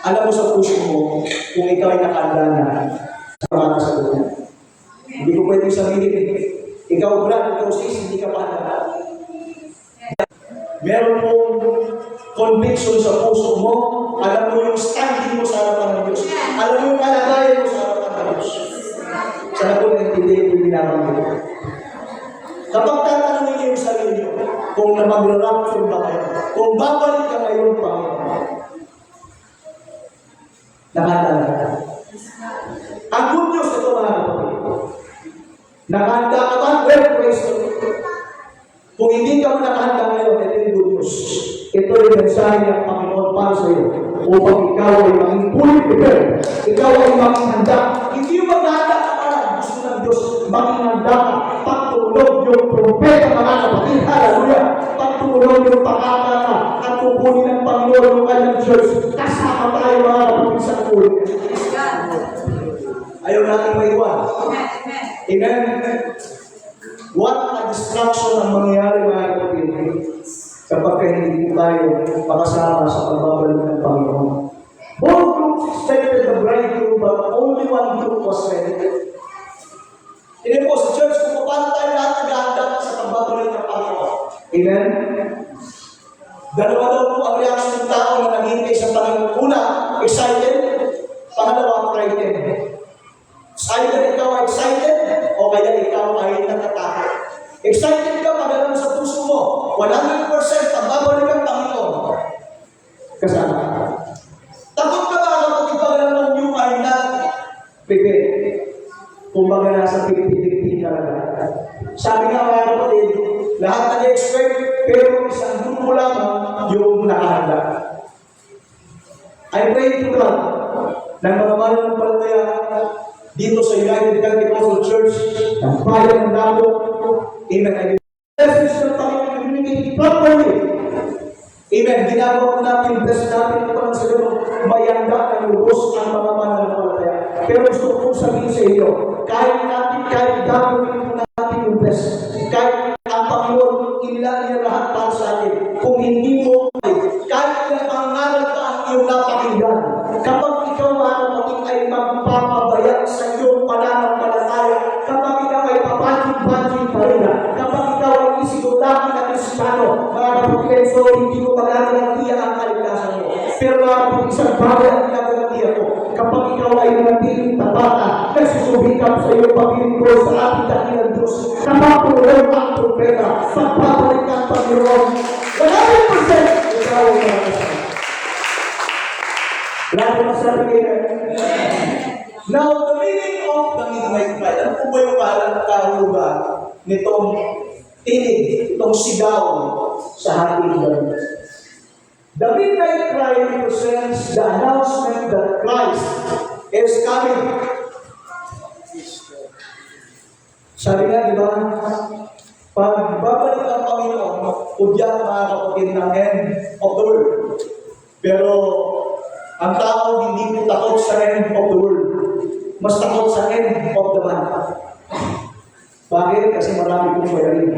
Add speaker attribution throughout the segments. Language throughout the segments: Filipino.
Speaker 1: Alam mo sa puso mo, kung ikaw ay nakahanda na sa mga kasagutan. Hindi ko pwede sabihin, ikaw Brad, ikaw sis, hindi ka pa handa. Meron mong conviction sa puso mo, alam mo yung standing mo sa harapan ng Diyos. Alam mo yung kalagayan mo sa harapan ng Diyos. Sana po naintindihan yung binabanggit. Kapag tatanungin niyo yung sarili niyo, kung na mag-rapture ba kayo, kung babalik ka ngayon, Panginoon, nakahanda ka. Ang good news ito, mga kapatid. Nakahanda ka ba? Well, praise the Lord. Kung hindi ka mo nakahanda ngayon, ito yung good news. Ito yung mensahe ng Panginoon para sa iyo. Upang ikaw ay maging fully prepared. Ikaw ay maging handa. Hindi yung maghahanda ka para gusto ng Diyos. Maging handa ka. Pagtulog yung propeta, mga kapatid. Hallelujah. Pagtulog yung pakata ka. At kukunin ng Panginoon yung kanyang church. Kasama tayo, mga kapatid, sa kulit. Ayaw natin maiwan. Amen. What a distraction ang mangyayari, mga kapatid, kapag hindi tayo makasama sa pagbabalik ng Panginoon. Both groups expected the bridegroom, but only one group was ready. Hindi po sa church, kung paano tayo lahat nag-ahanda sa pagbabalik ng Panginoon. Amen? Dalawa daw po ang reaction ng tao na naghihintay sa Panginoon. Una, excited. Pangalawa, frightened. Either ikaw ay excited o kaya ikaw ay natatakot. Excited ka pag alam sa puso mo, 100% pagbabalik ang Panginoon. Kasama. Takot ka ba kapag pag alam mo you are not prepared? Kung baga nasa 50-50 talaga. Sabi nga mga kapatid, lahat nag-expect, pero isang grupo lamang yung nakahanda. I pray to God ng mga mananampalataya dito sa United Pentecostal Church, ang bayan ng Davao. Amen. Message ng Panginoon community properly. Amen. Ginagawa ko natin, bless natin ito sa ganun, mayanda ng lubos ang mga mananampalataya. Pero gusto ko sabihin sa iyo, kahit gagawin po natin yung bless, kahit ang Panginoon, inilaan niya lahat para sa atin, kung hindi mo, kahit na pangaral pa ang iyong napakinggan, kapag ikaw kapatid ay magpapabayag sa iyong pananampalataya, kapag ikaw ay papating-pating pa rin, kapag ikaw ay isigurado na Kristiyano, mga kapatid, so hindi ko magagalantiya ang kaligtasan mo. Pero mga kapatid, isang bagay ang pinagalantiya ko, kapag ikaw ay nanatiling tabata, nagsusubikap sa iyong paglingkod sa ating dakilang Diyos, kapag ang propeta, pagpapalik ang Panginoon, 100% ikaw ay makasama. Lalo na sabi kayo. Now, the meaning of the midnight cry, ano po ba yung kahalugan nitong tinig, itong sigaw sa hating gabi? The midnight cry represents the announcement that Christ is coming. Sabi nga, di ba? Pag babalik ang Panginoon, udyan mga kapatid ng end of the world. Pero, ang tao hindi po takot sa end of the world. Mas takot sa end of the month. Bakit? Kasi marami pong bayarin.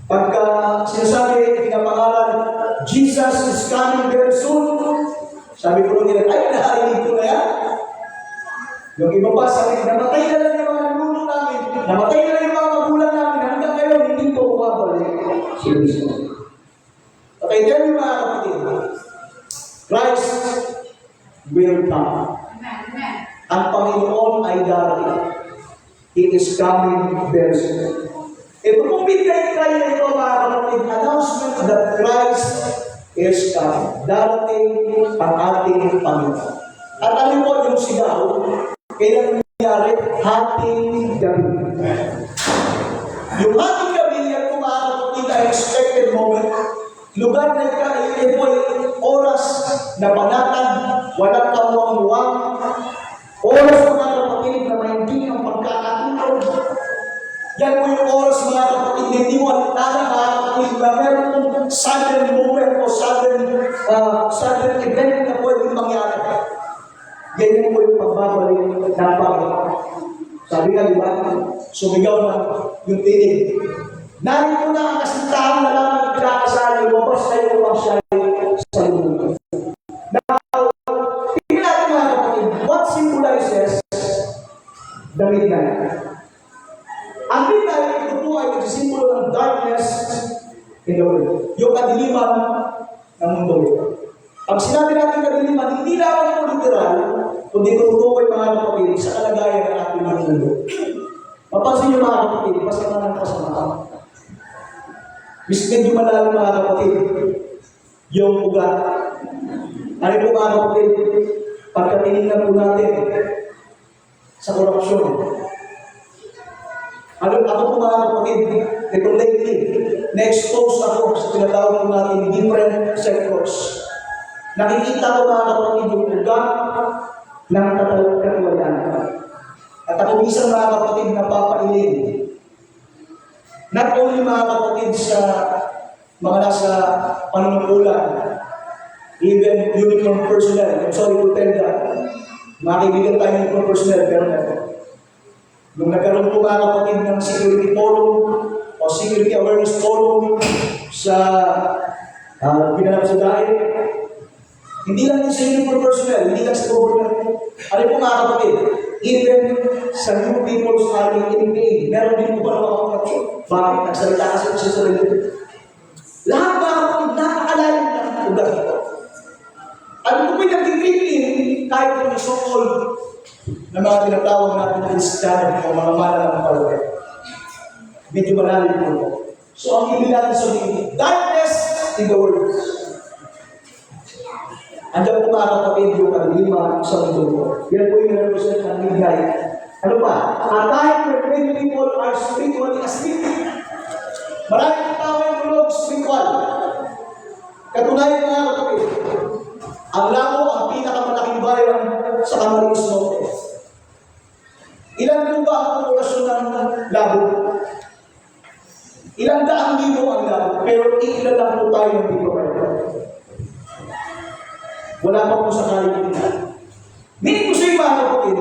Speaker 1: Pagka sinasabi, pinapangalan, Jesus is coming very soon. Sabi ko nila, ay, naharinig ko na yan. Yung iba pa, sabi, namatay na lang yung mga nuno namin. Namatay na lang yung mga magulang namin. Hanggang ngayon, hindi po bumabalik. Seriously. Okay, tell me mga kapatid. Christ will come. Ang Panginoon ay darating. He is coming very soon. Ito pong midnight cry na ito, mga kapatid, announcement that Christ is coming. Darating ang ating Panginoon. At alam mo yung sigaw, kailan nangyari? Hating gabi. Yung hating gabi, yan po mga kapatid, ang expected moment. Lugar na ito ay oras na panatag, walang kamuang-muang, oras mga kapatid na mahindi ang pagkakatulog. Yan po yung oras mga kapatid na hindi mo alala mga kapatid na meron pong sudden moment o sudden event na pwedeng mangyari. Yan po yung pagbabalik ng Panginoon. Sabi nga, di ba? Sumigaw na yung tinig. Narito na ang kasintahan na lang nagkakasali, lumabas tayo ang siya sa lugar. in the world. Yung kadiliman ng mundo ito. Pag sinabi natin kadiliman, hindi lamang po literal, kundi tutukoy mga kapatid sa kalagayan ng ating mundo. Mapansin niyo mga kapatid, pasama ng kasama. Bis medyo malalim mga kapatid, yung ugat. Ano po mga kapatid, pagkatinignan po natin sa korupsyon. Ako po mga kapatid, ito lately, na-expose ako sa tinatawag po natin different sectors. Nakikita ko mga kapatid yung ugat ng katiwalaan. At ako isang mga kapatid na papailing. Not only mga kapatid sa mga nasa panunungkulan, even uniform personnel, I'm sorry to tell that, mga kaibigan tayo uniform personnel, pero nung nagkaroon po mga kapatid ng security forum o security awareness forum sa pinanap sa dahil, hindi lang din sa uniform personnel, hindi lang sa government. Ano po mga kapatid? Even sa new people's army in May, meron din po ba mga kapatid? Bakit? Nagsalita kasi po sa sarili. Lahat mga kapatid, nakakalalim ng ugat ito. Ano po may nagtitripin kahit po yung so-called na mga tinatawag natin na Kristiyano o mga malalang palaway. Medyo malalim po ito. So ang ibig natin sabihin, darkness in the world. Andiyan po mga kapatid yung kadiliman sa mundo. Yan po yung represent ng midnight. Ano pa? A time where many people are spiritually asleep. Maraming tao yung tulog spiritual. Katunayan mga kapatid, ang Lamo ang pinakamalaking bayan sa Camarines Norte. Ilan po ba ang populasyon ng Labo? Ilang daang libo ang Labo, pero ilan lang po tayo ng dito kayo. Wala pa po sa kalimutan. Meaning ko sa iyo mga kapatid,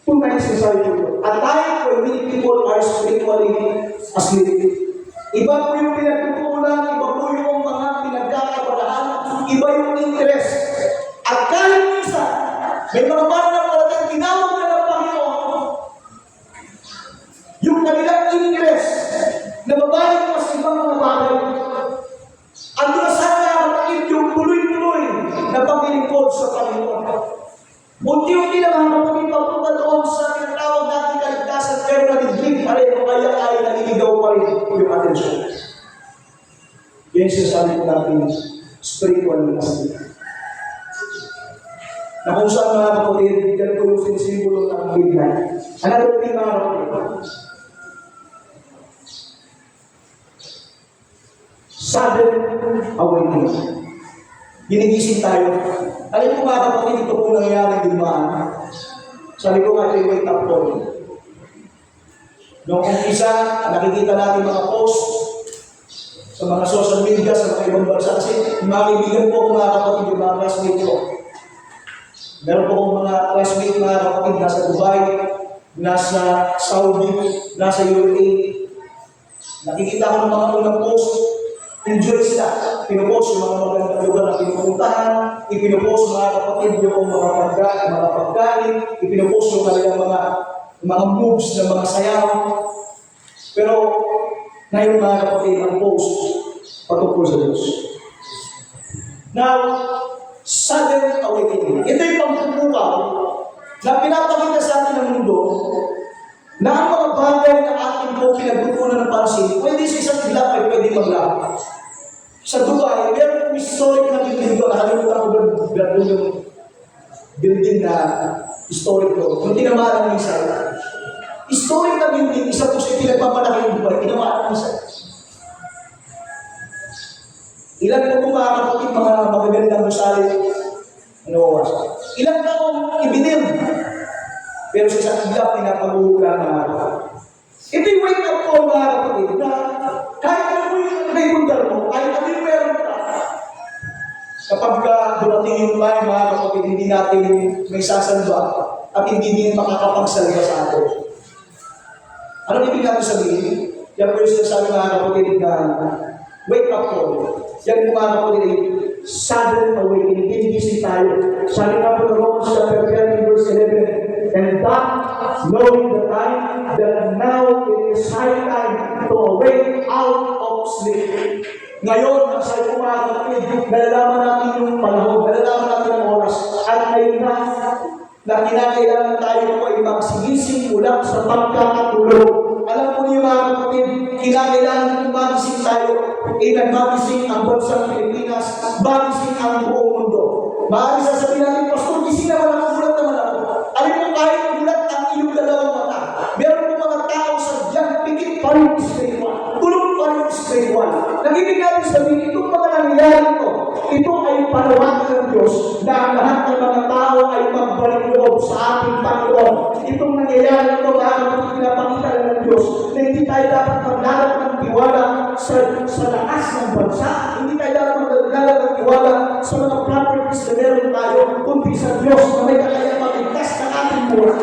Speaker 1: two kinds of society po. A time where many people are spiritually asleep. Iba po yung pinagtutunan, iba po yung mga pinagkakabalaan, iba yung interest. At kahit minsan, may mga pananampalatayang tinawag na ng Panginoon, yung kanilang interest na babalik pa sa ibang mga bagay. Ang durasan na kapatid yung tuloy-tuloy na paglilingkod sa Panginoon. Unti-unti na mga kapatid papunta doon sa tinatawag natin kaligtasan, pero nag-drink pa rin, o kaya ay naliligaw pa rin yung atensyon. Yan sinasabi ko natin, spiritual asleep. Na kung saan mga kapatid, yan po yung sinisimbolo ng midnight. Another thing mga kapatid, sudden awakening. Ginigising tayo. Alam mo mga kapatid, ito po nangyayari digmaan. Sabi ko nga, ito wake up call. Noong umpisa, nakikita natin mga post sa mga social media, sa mga ibang bansa. Kasi mga kaibigan po mga kapatid, yung mga classmate ko. Meron po akong mga classmate mga kapatid, nasa Dubai, nasa Saudi, nasa UAE. Nakikita ko ng mga unang post, enjoy sila. Pinupost yung mga magandang lugar na pinupuntahan, ipinupost mga kapatid yung mga pagkain, ipinupost yung kanilang mga moves ng mga sayaw. Pero ngayon mga kapatid, ang post patungkol sa Diyos. Now, sudden awakening. Ito yung pagpupukaw na pinapakita sa atin ng mundo na ang mga bagay na ating po pinagpupunan ng pansin, pwede sa isang ilang ay pwede maglakad. Sa Dubai, meron yung historic na building doon. Nakalimutan ko doon yung building na historic doon. Kung tinamaan ng isa, historic na building, isa po siya pinagpamalaki ng Dubai, tinamaan ng isa. Ilan po mga kapatid, mga magagandang gusali, nawawas. Ilan taong ibinim, pero sa isang ilang pinapagugula ng mga kapatid. Ito yung wake up call mga kapatid, na kahit ano po yung naibundal mo, kahit ano yung meron ka, kapag dumating yung time mga kapatid, hindi natin may sasamba at hindi din makakapagsalba sa atin. Ano ibig natin sabihin? Yan po yung sinasabi mga kapatid na wake up call. Yan po mga kapatid, sudden awakening, ginising tayo. Sabi nga po ng Romans chapter 10 verse 11, and that knowing the time, that now it is high time to awake out of sleep. Ngayon, sa kumakapit, nalalaman natin yung panahon, nalalaman natin ang oras, at ngayon na kinakailangan tayo po ay magsigising mula sa pagkakatulog. Alam po niyo mga kapatid, kinakailangan magising tayo, nagmagising ang bansang Pilipinas, magising ang buong mundo. Maaari sasabihin natin, Pastor, gising naman ako, gulat naman ako. Alam mo, kahit gulat ang iyong dalawang mata, meron po mga tao sa diyan, pikit pa rin spiritual, tulog pa rin spiritual. Nag-ibig natin sabihin, itong mga nangyayari ito, ito ay panawagan ng Diyos na ang lahat ng mga tao ay magbalik loob sa ating Panginoon. Itong nangyayari ito, mga pinapakita ng Diyos na hindi tayo dapat maglalagay ng tiwala sa lakas ng bansa, hindi tayo dapat maglalagay ng tiwala sa mga properties na meron tayo, kundi sa Diyos na may kakayang magligtas ng ating buhay.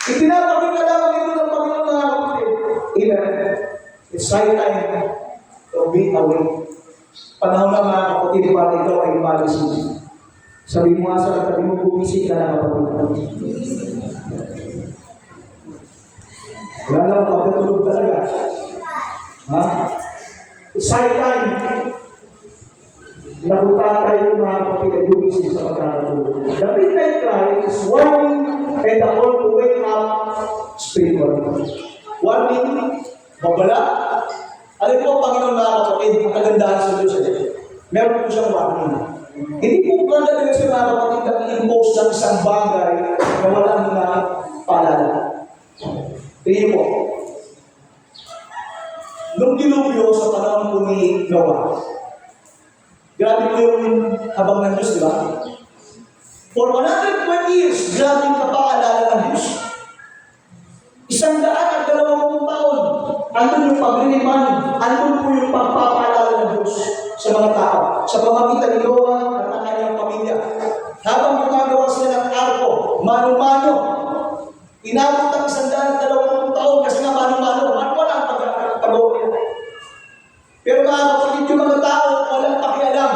Speaker 1: Itinapakita lamang ito ng Panginoon mga kapatid. It's high time to be awake. Panahon na mga kapatid, para ikaw ay magising. Sabi mo nga sa katabi mo, bumising ka na kapatid. Wala lang pagkatulog talaga. Ha? It's high time. Nakuta tayo mga kapatid ay bumising sa pagkakatulog. The midnight cry is warning and the call to wake up spiritually. Warning, babala. Alam po, Panginoon mga kapatid, ang kagandahan sa Diyos ay meron po siyang warning. Hindi po talaga sa mga kapatid na i-impose ng isang bagay na walang na paalala. Tingin po, nung dilubyo sa panahon po ni Noah, grabe po yung habang ng Diyos, di ba? For 120 years, grabe yung kapaalala ng Diyos. 120 taon, andun yung pagliliman, andun po yung pagpapaalala ng Diyos sa mga tao, sa pamagitan ni Noah at ang kanyang pamilya. Habang gumagawa sila ng arko, mano-mano, inabot ang 120 taon kasi nga mano-mano, wala ang pag-agawa nila. Pero mga kapatid, yung mga tao, walang pakialam.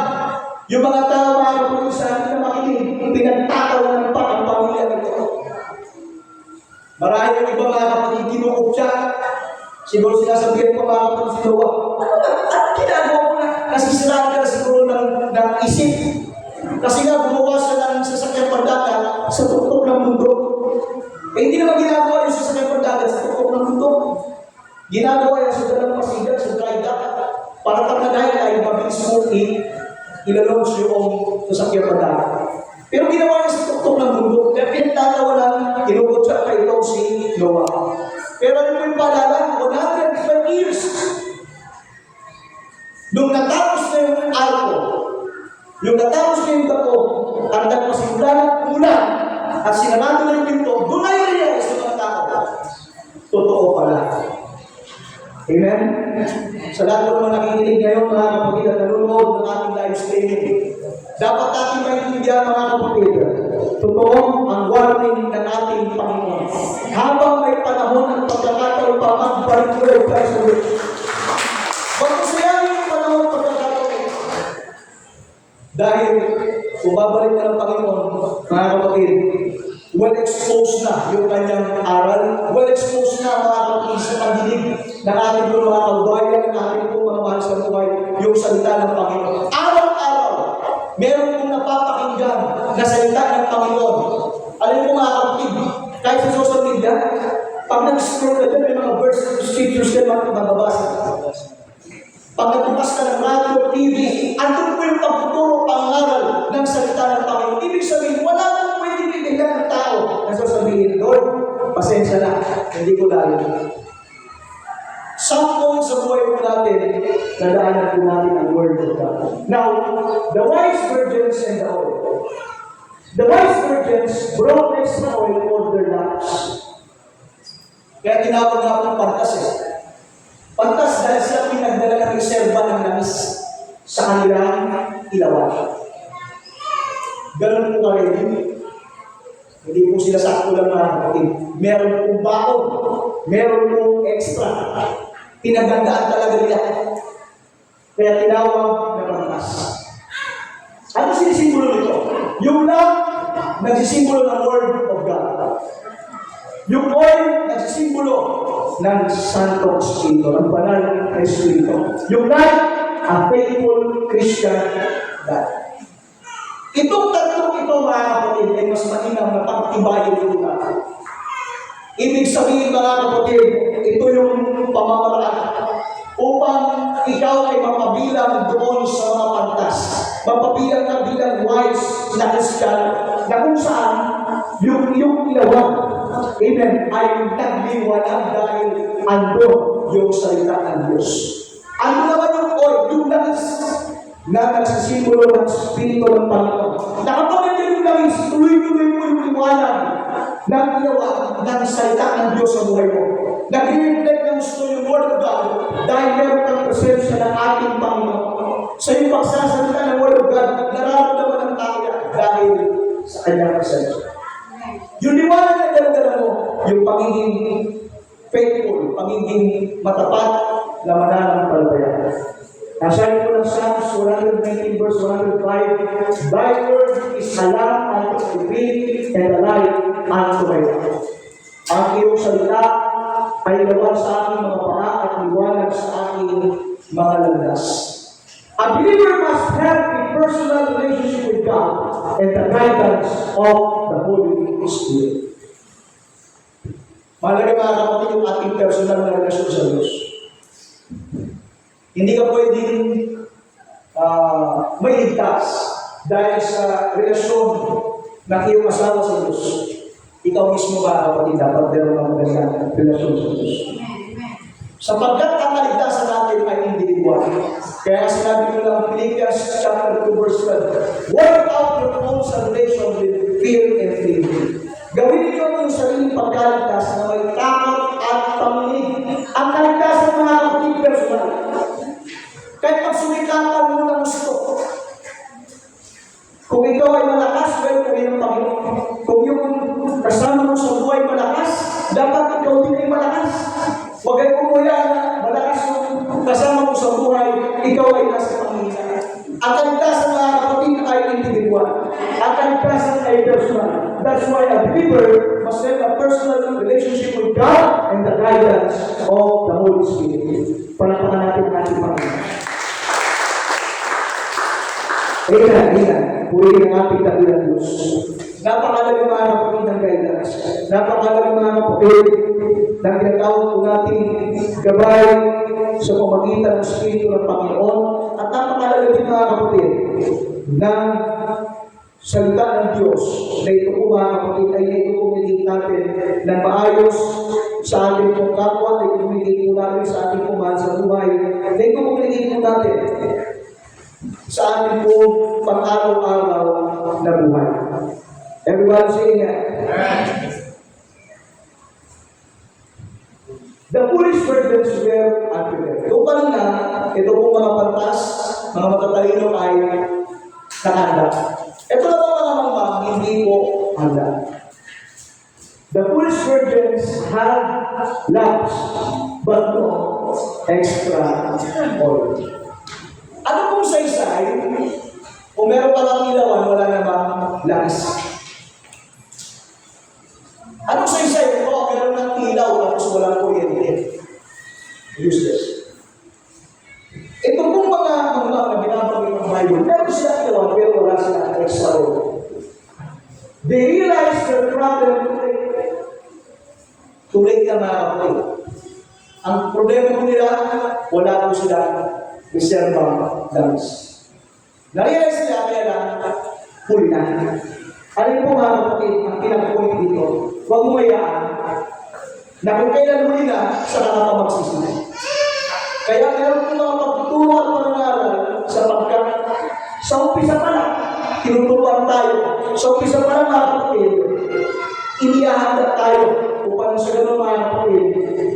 Speaker 1: Yung mga tao, mga kapatid, sa atin na makinig, pinagtatawanan pa ang pamilya nito. Marahil yung iba mga kapatid, kinukupsya. Siguro sinasabihan ko mga kapatid si Noah, at ginagawa ko na, nasisiraan ka siguro ng isip. Kasi nga, gumawa siya ng sasakyan pagdagat sa tuktok ng mundo. Eh, hindi naman ginagawa yung sasakyan pagdagat sa tuktok ng mundo. Ginagawa yan sa dalang pasigat, sa dry dock. Para pag nagahit tayo, mabilis mo ilalunch yung sasakyan pagdagat. Pero ginawa niya sa tuktok ng mundo. Kaya pinagtatawa lang, kinukot siya kay itong si Noah. Pero ano po yung paalala? 105 years. Nung natapos na yung arko, yung natapos na yung bako, at nagpasimula ng ulan, at sinarado na yung pinto, doon na yung realize ng mga tao. Totoo pala. Amen? Sa lahat ng mga nakikinig ngayon, mga kapatid at nanonood ng ating live streaming, dapat natin maintindihan mga kapatid, totoo ang warning ng ating Panginoon. Habang may panahon ng pagkakataon pa, magbalik ko rin tayo sa ulit. Magkasayang yung panahon ng pagkakataon. Dahil kung babalik na ng Panginoon, mga kapatid, well-exposed na yung kanyang aral, well-exposed na mga kapatid sa pagdinig ng ating mga kabayan, ng ating mga mahal sa buhay, yung salita ng Panginoon. Araw-araw, meron kong napapakinggan na salita ng Panginoon. Alam mo mga kapatid, kahit sa social media, pag nag-scroll ka dyan, may mga verse of scriptures ka mababasa. Pag nagbukas ka ng radio, TV, andun po yung pagtuturo, pangaral ng salita ng Panginoon. Ibig sabihin, wala nang pwede pinigyan ng tao na sasabihin, Lord, pasensya na, hindi ko lalo. Some point sa buhay po natin, nadaanan po natin ang word of God. Now, the wise virgins and the oil. The wise virgins brought extra oil for their lamps. Kaya tinawag nga po pantas eh. Pantas dahil sila pinagdala ng reserva ng langis sa kanilang ilawan. Ganun po ka rin. Hindi po sila sakto lang mga kapatid. Meron pong baon. Meron pong extra. Pinagandaan talaga nila. Kaya tinawag na pantas. Ano sinisimbolo nito? Yung nagsisimbolo ng Word of God. Yung oil, nagsisimbolo ng Santong Espiritu, ng banal na Espiritu. Yung life, a faithful Christian life. Itong tatlong ito, mga kapatid, ay mas mainam na pagtibayin ito natin. Ibig sabihin, mga kapatid, ito yung pamamaraan upang ikaw ay mapabilang doon sa mga pantas. Mapabilang ka bilang wise na Christian na kung saan yung iyong ilawag, amen, ay nagliwanag dahil ando yung salita ng Diyos. Ano naman yung oil, yung langis na nagsisimbolo ng Espiritu ng Panginoon. Nakapagod yung langis, tuloy-tuloy mo yung liwanag ng ilawag ng salita ng Diyos sa buhay mo. Nag-reflect ng gusto yung Word of God dahil meron kang presensya ng ating Panginoon. Sa iyong pagsasalita ng Word of God, nararamdaman ng tao yan dahil sa kanyang presensya. Yung liwanag na dala mo, yung pagiging faithful, pagiging matapat na mananampalataya. Nasabi ko ng Psalms 119 verse 105, Thy word is a lamp unto my feet and a light unto my path. Ang iyong salita ay lawan sa aking mga paa at liwanag sa aking mga landas. A believer must have a personal relationship with God and the guidance of the Holy Spirit. Mahalaga mga kapatid yung ating personal na relasyon sa Diyos. Hindi ka pwedeng may ligtas dahil sa relasyon na iyong asawa sa Diyos. Ikaw mismo ba kapatid dapat meron ng magandang relasyon sa Diyos? Sapagkat ang kaligtasan natin ay individual. Kaya sinabi ko lang Philippians chapter 2 verse 12, work out your own salvation with fear and favor. Gawin niyo yung sariling pagkaligtas na may takot at panginig. Ang kaligtasan ng mga kapatid personal. Kahit pag sumikapan mo ng gusto. Kung ikaw ay malakas, well, kung yung Panginoon. Kung yung kasama mo sa buhay malakas, dapat ikaw din ay malakas. Huwag ay umuya na malakas yung kasama mo sa buhay, ikaw ay nasa Panginoon. Ang kaligtasan mga kapatid ay individual. Ang kaligtasan ay personal. That's why a believer must have a personal relationship with God and the guidance of the Holy Spirit. Palapakan natin ang ating Panginoon. Amen. Purihin ang ating dakilang Diyos. Napakalagang mga kapatid ng guidance. Napakalagang mga kapatid na ginatawag po nating gabay sa pamagitan ng Espiritu ng Panginoon. At napakalagang din mga kapatid ng salita ng Diyos na ito po mga kapatid ay naitukumigit natin ng maayos sa ating pong kapwa, naitukumigit po natin sa ating pumahal sa buhay, naitukumigit po natin sa ating po pang-araw-araw na buhay. Everybody say amen. The foolish virgins were unprepared. Doon pa rin na, ito po mga pantas, mga matatalino ay nakahanda. Ito na mga mamang, hindi po handa. The foolish virgins had lamps, but no extra oil. Ano kung saysay, kung meron pa lang ilawan, wala namang langis? Anong saysay? O, meron ng ilaw, tapos walang kuryente. Useless. Ito pong mga na binabanggit ng Bible, meron sila ilawan, pero wala sila extra oil. They realized their problem too late na mga kapatid. Ang problema po nila, wala po sila reservang langis. Na-realize nila kaya lang, huli na. Alin po mga kapatid, ang pinag-point dito, huwag mo mayaan na kung kailan huli na, sa nakapamagsisisi. Kaya meron po mga pagtuturo at panangaral sapagkat sa umpisa pa lang, tinuturuan tayo. Sa umpisa pa lang mga kapatid, inihahanda tayo upang sa ganun mga kapatid,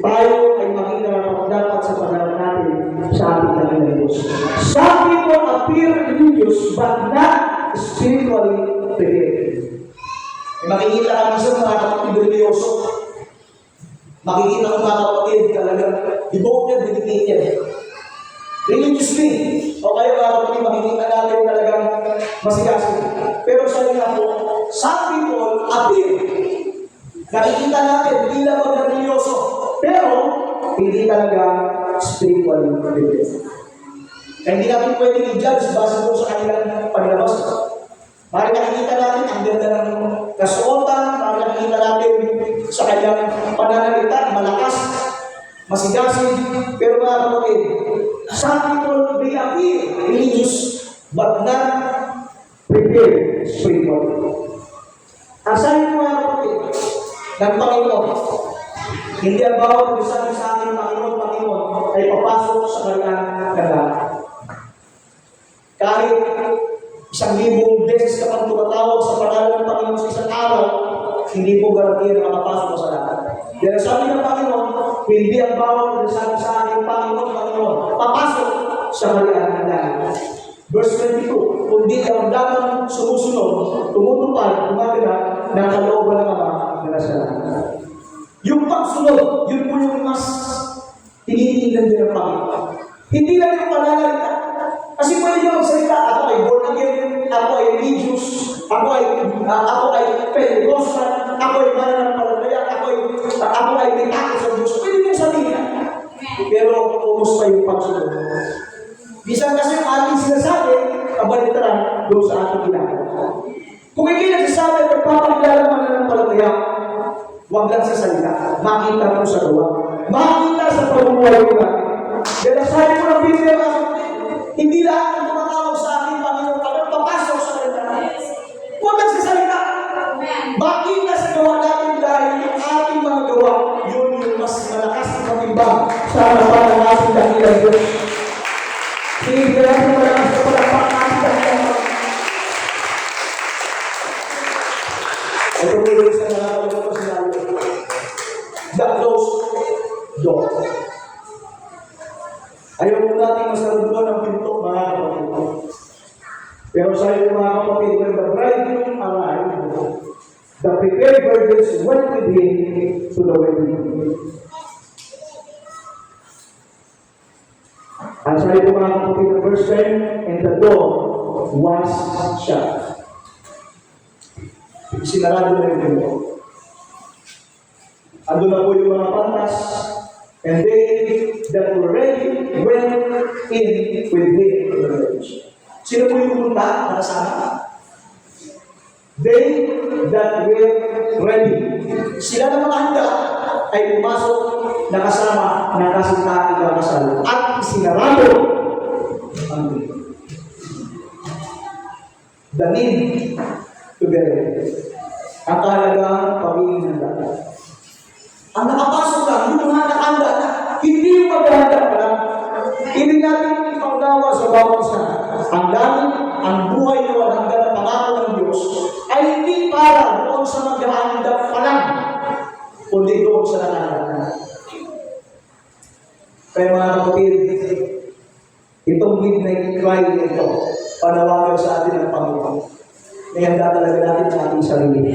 Speaker 1: tayo ay maging dapat sa panahon natin sa ating dakilang Diyos. Some people appear religious but not spiritually prepared. Makikita kami sa mga kapatid religyoso. Makikita ko mga kapatid talagang devoted, dedicated. Religiously. O kaya mga kapatid, makikita natin talagang masigasig. Pero sa nila po, some people appear. Nakikita natin, hindi lang mag-religyoso. Pero, hindi talaga spiritually prepared. Kaya hindi natin pwedeng i-judge base doon sa kanilang panilabas. Mari nakikita natin ang ganda ng kasuotan, mari nakikita natin sa kanyang pananalita, malakas, masigasig, pero mga kapatid, some people may appear religious but not prepared spiritually. Ang sabi ko mga kapatid, ng Panginoon, hindi ang bawat sabi sa ating Panginoon, ay papasok sa kanyang ganda. Kahit 1,000 beses ka pang tumatawag sa pangalan ng Panginoon sa isang araw, hindi po garantiya na makapasok sa lahat. Kaya sabi ng Panginoon, hindi ang bawat sabi sa ating Panginoon, papasok sa kanyang ganda. Verse 22, kundi ang damang sumusunod, tumutupad, gumagana, ng kalooban ng Ama na nasa lahat. Yung pagsunod, yun po yung mas tinitingnan din ng Panginoon. Hindi lang yung pananalita. Kasi pwede yung magsalita, ako ay born again, ako ay religious, ako ay Pentecostal, ako ay mananampalataya, ako ay may takot sa Diyos. Pwede yung sabihin. Pero kumusta yung pagsunod? Bisan kasi yung ating sinasabi, kabalitaran doon sa ating ginagawa. Kung hindi nagsasabi at nagpapakilala ng mananampalataya, huwag lang sa salita. Makita mo sa gawa. Makita sa pamumuhay ko na. Dahil sabi ko ng Biblia, hindi lahat ang tumatawag sa akin, Panginoon, kapag papasok sa kanila. Huwag lang sa salita. Makita sa gawa natin dahil yung ating mga gawa, yun yung mas malakas na katimbang sa harapan ng ating dakilang Diyos. Hindi natin malakas na palakpak natin dakilang Diyos. Ito po yung isang nakakalaga ko sinabi. The closed door. Ayaw po natin masaruduan ng pinto, mga kapatid. Pero sa iyo, mga kapatid, when the bridegroom arrived, the prepared virgins went with him to the wedding. Ang sa iyo, mga kapatid, the verse 10, and the door was shut. Sinarado na yung pinto. Ando na po yung mga pantas, and they that were ready went in with him to the marriage. Sino po yung pumunta para sana? They that were ready. Sila na mga handa ay pumasok na kasama ng kasintahan ng kasal at isinarado ang pinto. The need to get ready. Ang kahalagang pagiging handa. Ang nakapasok lang, yung mga nakahanda na, hindi yung maghahanda pa lang. Hindi natin ipagdawa sa bawat isa. Ang langit, ang buhay na walang hanggan na pangako ng Diyos, ay hindi para doon sa maghahanda pa lang, kundi doon sa nakahanda. Kaya mga kapatid, itong midnight cry nito, panawagan sa atin ng Panginoon. May handa talaga natin sa ating sarili.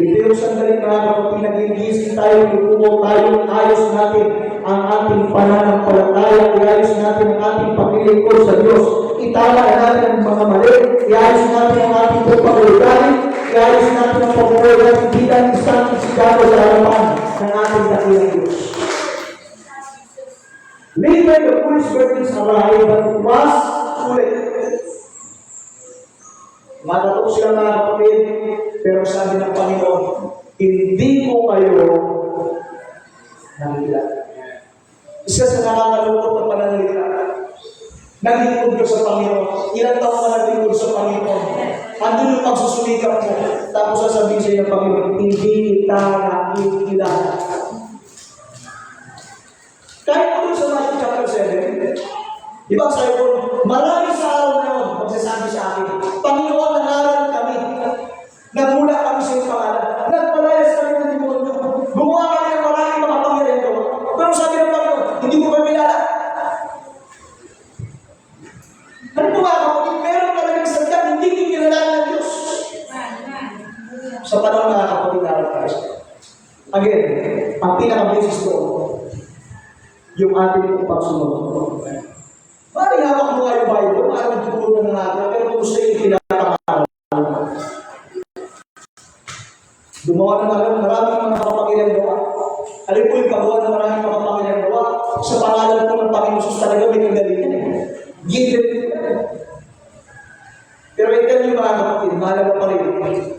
Speaker 1: Ito yung sandali mga kapatid, nag-iisip tayo, lukumo tayo, ayos natin ang ating pananampalataya, iayos natin ang ating paglilingkod sa Diyos. Itama natin ang mga mali, iayos natin ang ating pagpapaligalig, iayos natin ang pagpapaligalig natin bilang isang isigado sa harapan ng ating dakilang Diyos. Later, the foolish virgins arrived, but it was too late. Matatok sila mga kapatid, pero sabi ng Panginoon, hindi ko kayo nakikita. Isa sa nakakalungkot na pananalita, naglingkod ka sa Panginoon. Ilang taon ka naglingkod sa Panginoon. Andun yung magsusumikap mo. Tapos sasabihin sa'yo ng Panginoon, hindi kita nakikilala. Kahit po sa Matthew chapter 7, diba sabi ko, marami sa araw na yun, magsasabi sa akin, Panginoon, nangaral kami. Nagmula kami sa iyong pangalan. Nagpalayas kami ng demonyo. Gumawa kami ng maraming mga pangyarihan ko. Pero sabi ng Panginoon, hindi ko kayo kilala. Ano po mga kapatid, meron talagang salita, hindi kinilala ng Diyos. Sa panahon mga kapatid na Christ. Again, ang pinaka-basis doon, yung ating pagsunod. Maring hawak mo nga yung Bible, maring tutulungan ng natin, pero kung gusto yung pinakamahal. Gumawa ng maraming mga kapangyarihan gawa. Alin po yung paggawa ng maraming mga kapangyarihan gawa? sa pangalan po ng Panginoon Jesus talaga may kagalingan eh. Given yan. Pero ito yung mga kapatid, mahalaga pa rin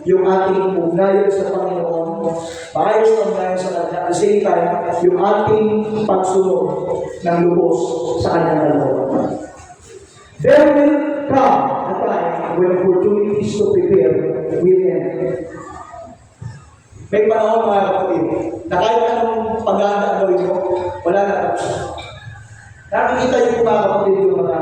Speaker 1: yung ating ugnayan sa Panginoon, maayos na ugnayan sa Kanya, at the same time, yung ating pagsunod ng lubos sa Kanyang loob. There will come a time when opportunities to prepare will end. May panahon mga kapatid, na kahit anong pag-aanda ang gawin mo, wala na tapos. Nakikita niyo po mga kapatid yung mga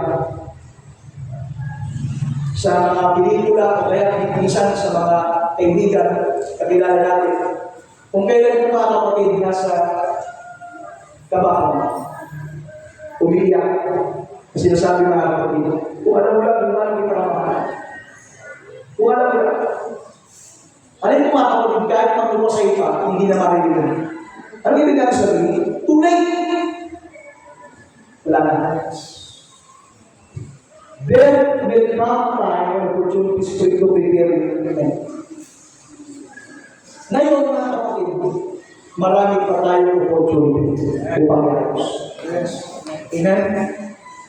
Speaker 1: sa mga pelikula o kaya minsan sa mga kaibigan, kakilala natin. Kung kailan yung mga kapatid nasa kabahan, umiiyak, kasi nasabi mga kapatid, kung alam mo lang, kung alam kita kamahal. Kung alam mo lang, alin mo mga kapatid, kahit maglumasay pa, hindi na maririnig. Ang ibig na sabihin, tunay. Wala na. There will come time when opportunities for you to prepare you. Ngayon mga kapatid, marami pa tayong opportunity upang maayos. Amen?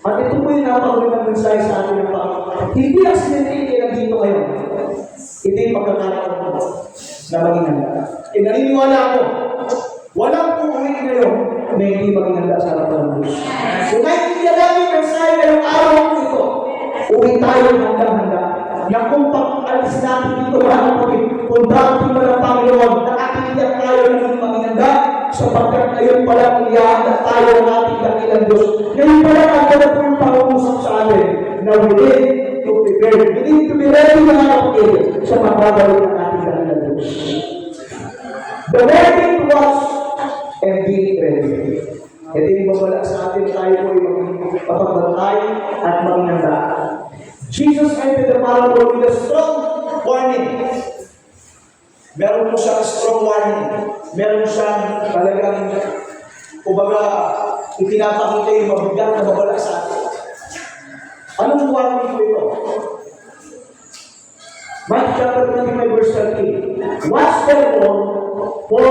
Speaker 1: At ito po yung napakawin ng mensahe sa atin ng Panginoon. Hindi accidentally lang dito ngayon. Ito yung pagkakataon ko na maging handa. Naniniwala ko, walang uuwi ngayon na hindi maging handa sa harapan ng Diyos. Kung naiintindihan natin yung mensahe ngayong araw ito, uwi tayo handa-handa na kung pag-alis natin dito mga kapatid, kung dapat ba ng Panginoon, nakakitiyak tayo na maging handa sapagkat ngayon pala iyahanda tayo ng ating dakilang Diyos. Ngayon pala ang yung pangungusap sa atin na we need to prepare. We need to be ready mga kapatid sa magbabalik ng ating dakilang Diyos. The ready to watch and be ready. Ito yung babala sa atin, tayo po ay mapagbantay at maging handa. Jesus entered the parable with a strong warning. Meron po siyang strong warning. Meron siyang talagang, kumbaga, itinapakita yung mabigat na babala sa atin. Anong warning po ito? Matthew chapter 25 verse 13. Watch therefore, for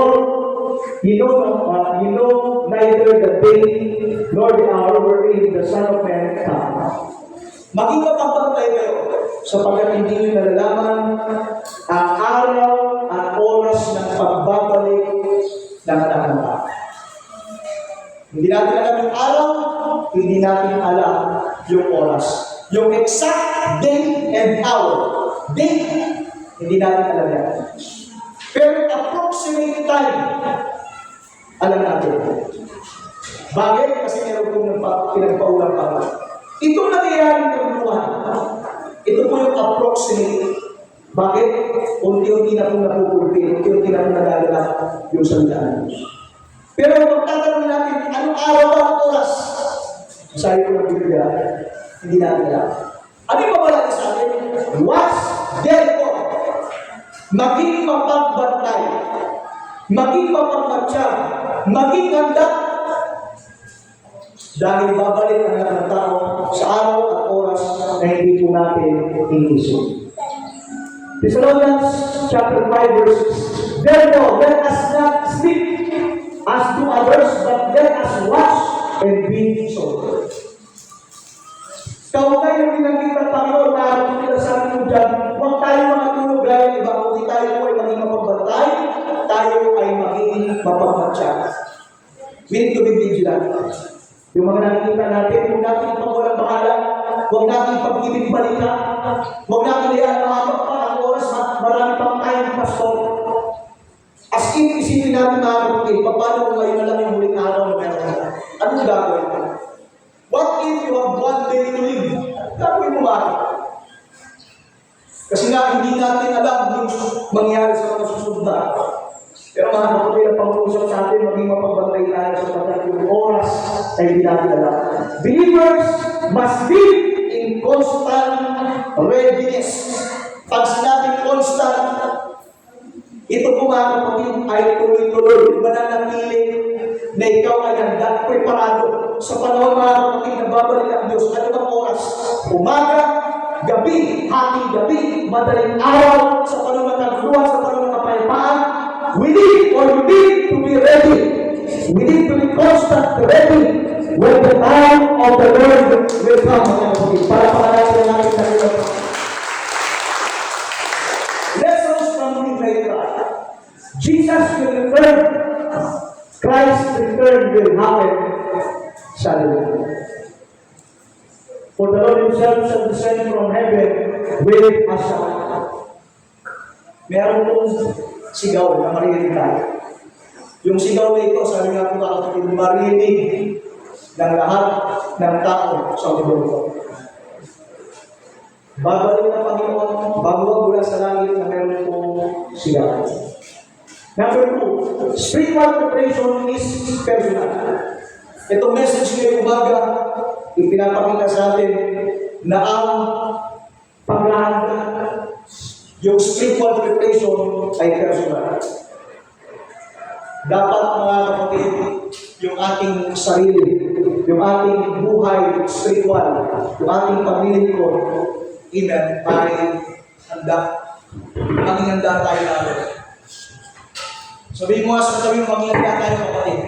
Speaker 1: you know neither the day nor the hour wherein the Son of Man comes. Maging mapagpantay kayo sapagkat hindi nyo nalalaman ang araw at oras ng pagbabalik ng tanda. Hindi natin alam yung araw, hindi natin alam yung oras. Yung exact day and hour. Date, hindi natin alam yan. Pero approximate time, alam natin. Bakit? Kasi meron pong pinagpaulang pa. Ito nangyayari ng buwan. Ito po yung approximate. Bakit? Unti-unti na pong napupulpil, unti-unti na pong nagagawa yung salita ng Diyos. Pero magtatanong natin, anong araw ba ang oras? Sabi ko ng Biblia, hindi natin alam. Ano yung mabala sa atin? Watch, therefore, maging mapagbantay, maging mapagmatya, maging handa, dahil babalik ang lahat ng tao sa araw at oras na hindi po natin inisip. Thessalonians chapter 5 verse 6. Therefore, let us not sleep as do others, but let us watch and be sober. Kaugay ng pinagkita ng Panginoon na araw nila sa atin mo dyan, huwag tayo mga tulog gaya ng iba, kung tayo po ay maging mapagbantay, tayo ay maging mapagmatya. We need to be vigilant. Yung mga nakikita natin, huwag natin ipagwalang bahala, huwag natin pag-ibig balita, huwag natin liyan mga ang oras, marami pang tayo ng pastor. As in, isipin natin mga kapatid, paano kung ngayon na lang yung huling araw na meron? Anong gagawin? What if you have one day to live? Gagawin mo ba? Kasi nga, hindi natin alam yung mangyari sa mga susunod na. Pero mga kapatid, ang pag-uusap sa atin, maging mapagbantay tayo sa pagkat yung oras ay hindi natin alam. Believers must be in constant readiness. Pag sinabing constant, ito po mga kapatid ay tuloy-tuloy, mananatili na ikaw ay handa, preparado sa panahon mga kapatid na babalik ang Diyos. Ano bang oras? Umaga, gabi, hating gabi, madaling araw, sa panahon ng kaguluhan, sa panahon ng kapayapaan. We need to be ready. We need to be constant ready of the Lord will come, mga kapatid. Para natin ang ating sarili. Lessons from midnight cry. Jesus will return. Christ's return will happen suddenly. For the Lord Himself shall descend from heaven with a shout. Meron pong sigaw na marinig tayo. Yung sigaw na ito, sabi nga po kapatid, marinig ng lahat ng tao sa mundo. Babalik ng Panginoon, bago mula sa langit na meron pong sigaw. Number 2, spiritual preparation is personal. Itong message ngayong umaga, ipinapakita sa atin na ang paghahanda, yung spiritual preparation ay personal. Dapat mga kapatid, yung ating sarili, yung ating buhay spiritual, yung ating paglilingkod, amen, ay handa. Maging handa tayo natin. Sabihin mo nga sa sabihin, maging handa tayo kapatid.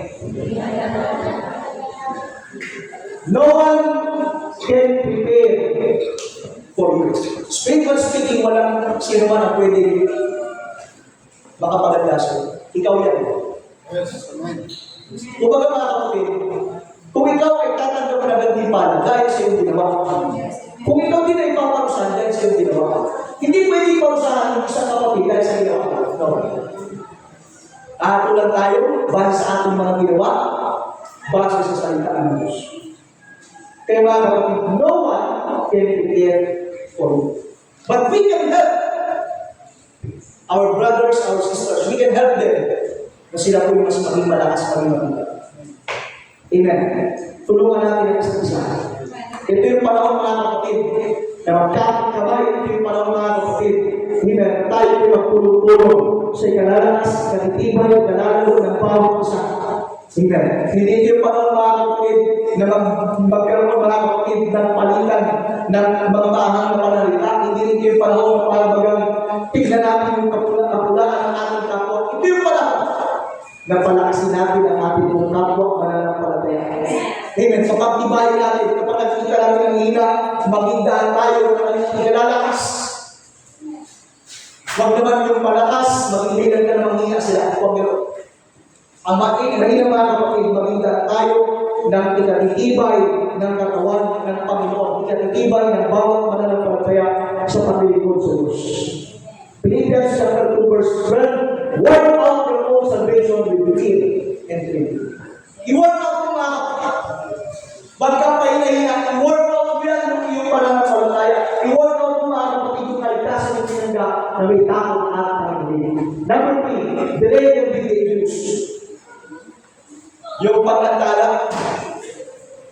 Speaker 1: No one can prepare for you. Spiritual speaking, walang sino man ang pwede makapaganda sa'yo. Ikaw yan. Kung baga mga kapatid, kung ikaw ay tatanggap na gantimpala dahil sa iyong ginawa, kung ikaw din ay paparusahan dahil sa iyong ginawa, hindi pwede parusahan ng isang kapatid dahil sa ginawa. No. Ato lang tayo, base sa ating mga ginawa, base sa salita ng Diyos. Kaya mga kapatid, no one can prepare for you. But we can help our brothers, our sisters. We can help them na sila po yung mas maging malakas maging maganda. Amen. Tulungan natin ang isa't isa. Ito yung panahon mga kapatid na magkakabay. Ito yung panahon mga kapatid. Amen. Tayo po magpulong-pulong sa ikalalakas, kanitibay, kanalalo ng bawat isa. Amen. Hindi ito yung panahon mga kapatid na magkaroon mga kapatid ng palitan ng mga maahang na panalita. Hindi ito yung panahon na palabagang tignan natin yung kapulaan ng ating kapwa. Ito yung panahon na palakasin natin ang ating mga kapwa mananampalataya. Amen. Kapag tibayin natin, kapag nakikita natin ang hina, magindaan tayo ng kanilang ikalalakas. Huwag naman yung malakas, mag-ibigan ka na manghina sila. Huwag yun. Ang mahina mga kapatid, magindaan tayo ng ikalintibay ng katawan ng Panginoon. Ikalintibay ng bawat mananampalataya sa paglilingkod sa Diyos. Philippians chapter 2 verse 12, work out your own salvation with fear and trembling. I-work out mo mga kapatid. Ba't ka pa hinahina? I-work out mo yan yung iyong pananampalataya. I-work out mo mga kapatid yung kaligtasan ng sinangga na may takot at pangilinig. Number 3, delay and behaviors. Yung pagkantala,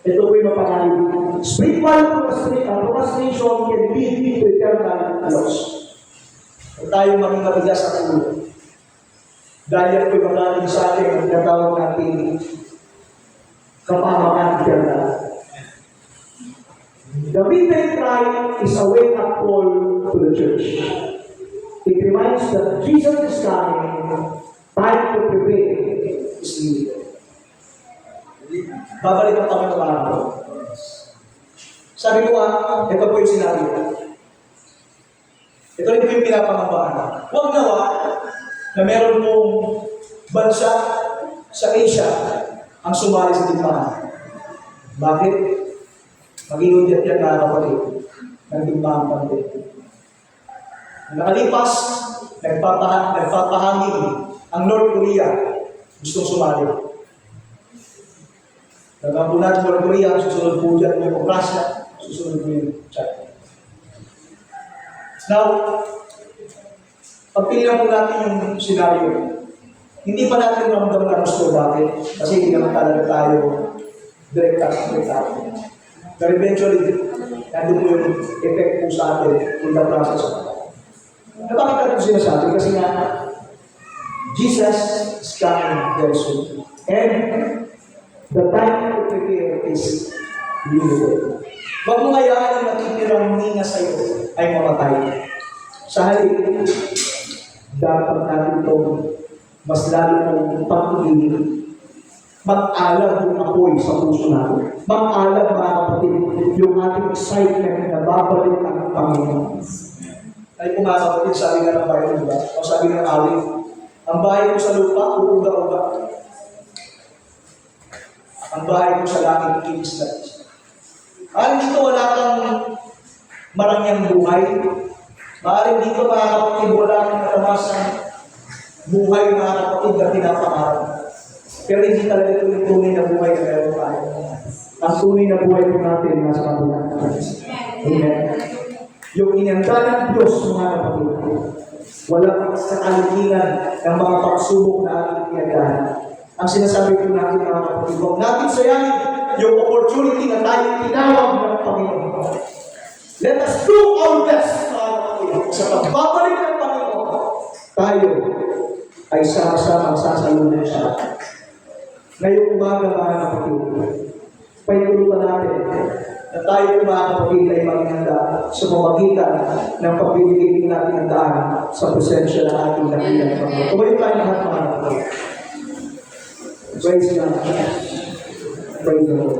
Speaker 1: ito po yung mapangalit. Spiritual procrastination can lead to eternal loss. Tayo maging matigas sa ulo. Dahil yan po'y magaling sa atin ang tinatawag natin kapamakan eternal. The midnight cry is a wake-up call to the church. It reminds that Jesus is coming, time to prepare is needed. Babalik ang kami ng araw. Sabi ko ito po yung sinabi. Ito rin po yung pinapangambaan. Huwag nawa na meron pong bansa sa Asia ang sumali sa timbangan. Bakit? Mag-iudyat yan na kapatid ng timbangan pantin. Nakalipas, nagpapahangin ang North Korea gustong sumali. Nagkampunat ng North Korea, susunod po dyan yung Russia, susunod po yung China. Now, pagpilihan po natin yung scenario, hindi pa natin ramdam na gusto bakit, kasi hindi naman talaga tayo direct. Pero eventually, nandun po yung effect po sa atin in the process. Napakita ko sinasabi kasi nga, Jesus is coming very soon. And the time to prepare is limited. Huwag mo ngayaan ang natitirang hinga sa iyo ay mamatay. Sa halip, dapat natin itong mas lalo mong pag-ibig Mag-alab yung apoy sa puso natin. Mag-alab, mga kapatid, yung ating excitement na babalik ang Panginoon. Ay kung mga kapatid, sabi nga ng Bible, diba? O sabi nga ng awit, ang bahay ko sa lupa, uuga-uga. Ang bahay ko sa langit, kinis-kinis. Dito wala kang marangyang buhay. Maaaring dito, mga kapatid, wala kang natamasang buhay, mga kapatid, na pinapangarap. Pero hindi talaga ito yung tunay na buhay na meron tayo. Ang tunay na buhay po natin nasa kabulan. Amen. Yung inanda ng Diyos, mga kapatid, walang sa kalikingan ng mga pagsubok na ating pinagdaan. Ang sinasabi ko natin, mga kapatid, huwag natin sayangin yung opportunity na tayo tinawag ng Panginoon. Let us do our best, mga kapatid. Sa pagbabalik ng Panginoon, tayo ay sama-sama sasalunan siya. Ngayong umaga, mga kapatid, paitulutan natin na tayo, mga kapatid, ay maghanda sa pamagitan ng pagbibigay natin ng daan sa presensya ng ating dakilang Panginoon. Tumayo tayo lahat, mga kapatid. Praise God. Praise the Lord.